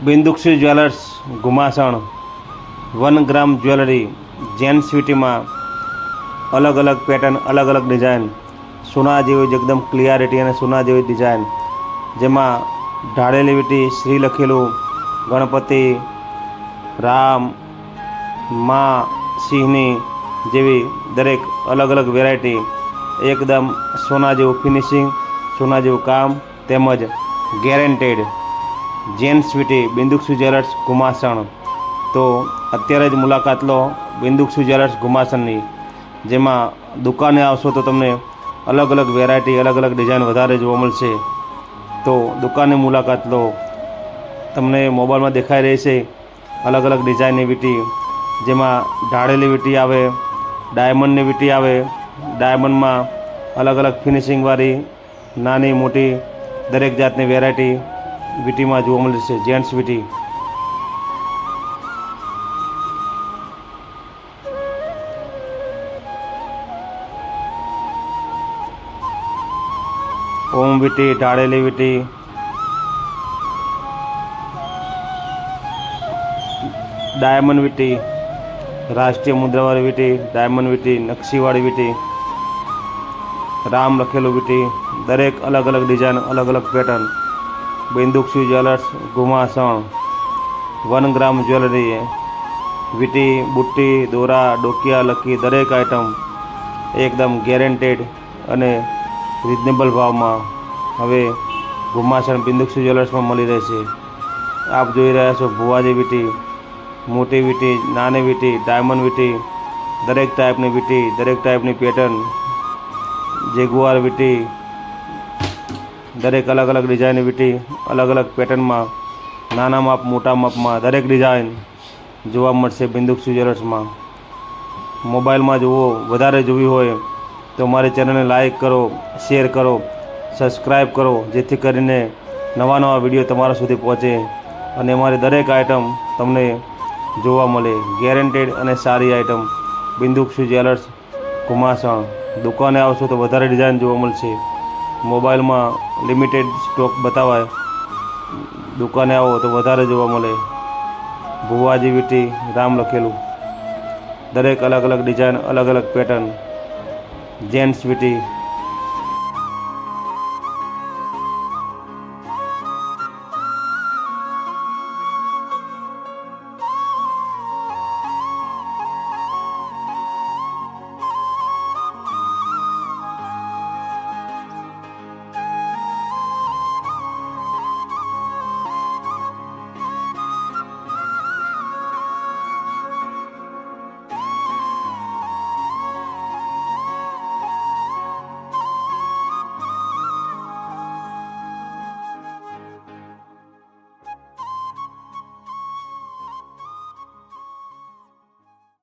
બિંદુક્ષી jewellers ઘુમાસણ 1 ગ્રામ jewellery gents સ્વીટીમાં અલગ અલગ pattern, અલગ અલગ ડિઝાઇન, સોના જેવી એકદમ ક્લિયરિટી અને સોના જેવી ડિઝાઇન, જેમાં ઢાળેલી વીંટી, શ્રી લખેલું, ગણપતિ, રામ, મા, સિંહની જેવી દરેક અલગ અલગ વેરાયટી, એકદમ સોના જેવું ફિનિશિંગ, સોના જેવું કામ, તેમજ ગેરંટેડ જેન્ટ્સ સ્વીટી બિંદુક્ષી જ્વેલર્સ ઘુમાસણ. તો અત્યારે જ મુલાકાત લો બિંદુક્ષી જ્વેલર્સ ઘુમાસણની, જેમાં દુકાને આવશો તો તમને અલગ અલગ વેરાયટી, અલગ અલગ ડિઝાઇન વધારે જોવા મળશે. તો દુકાનની મુલાકાત લો. તમને મોબાઈલમાં દેખાઈ રહી છે અલગ અલગ ડિઝાઇનની વીંટી, જેમાં ઢાળેલી વીંટી આવે, ડાયમંડની વીંટી આવે, ડાયમંડમાં અલગ અલગ ફિનિશિંગવાળી નાની મોટી દરેક જાતની વેરાયટી વીંટીમાં જોવા મળે છે. જેન્ટ્સ વીંટી ઓમ વીંટી, ઢાળેલી વીંટી, ડાયમંડ વીંટી, રાષ્ટ્રીય મુદ્રાવાળી વીંટી, ડાયમંડ વીંટી, નકશીવાળી વીંટી, રામ લખેલું વીંટી, દરેક અલગ અલગ ડિઝાઇન, અલગ અલગ પેટર્ન. બિંદુક્ષી જ્વેલર્સ ઘુમાસણ 1 ગ્રામ જ્વેલરી, વીંટી, બુટ્ટી, દોરા, ડોકિયા, લકી દરેક આઇટમ એકદમ ગેરંટેડ અને રિઝનેબલ ભાવમાં હવે ઘુમાસણ બિંદુક્ષી જ્વેલર્સમાં મળી રહેશે. આપ જોઈ રહ્યા છો ભુવાજી વીંટી, મોટી વીંટી, નાની વીંટી, ડાયમંડ વીંટી, દરેક ટાઈપની વીંટી, દરેક ટાઈપની પેટર્ન, જેગુઆર વીંટી, દરેક અલગ અલગ ડિઝાઇનની વીંટી, અલગ અલગ પેટર્નમાં, નાના માપ, મોટા માપમાં દરેક ડિઝાઇન જોવા મળશે બિંદુક્ષી જ્વેલર્સમાં. મોબાઈલમાં જુઓ, વધારે જોવી હોય તો મારી ચેનલને લાઈક કરો, શેર કરો, સબસ્ક્રાઈબ કરો, જેથી કરીને નવા નવા વિડીયો તમારા સુધી પહોંચે અને અમારી દરેક આઇટમ તમને જોવા મળે. ગેરંટેડ અને સારી આઇટમ બિંદુક્ષી જ્વેલર્સ ઘુમાસણ. દુકાને આવશો તો વધારે ડિઝાઇન જોવા મળશે. મોબાઈલમાં લિમિટેડ સ્ટોક બતાવાય, દુકાને આવો તો વધારે જોવા મળે. ભુવાજી વીંટી, રામ લખેલું, દરેક અલગ અલગ ડિઝાઇન, અલગ અલગ પેટર્ન, જેન્ટ્સ વીંટી.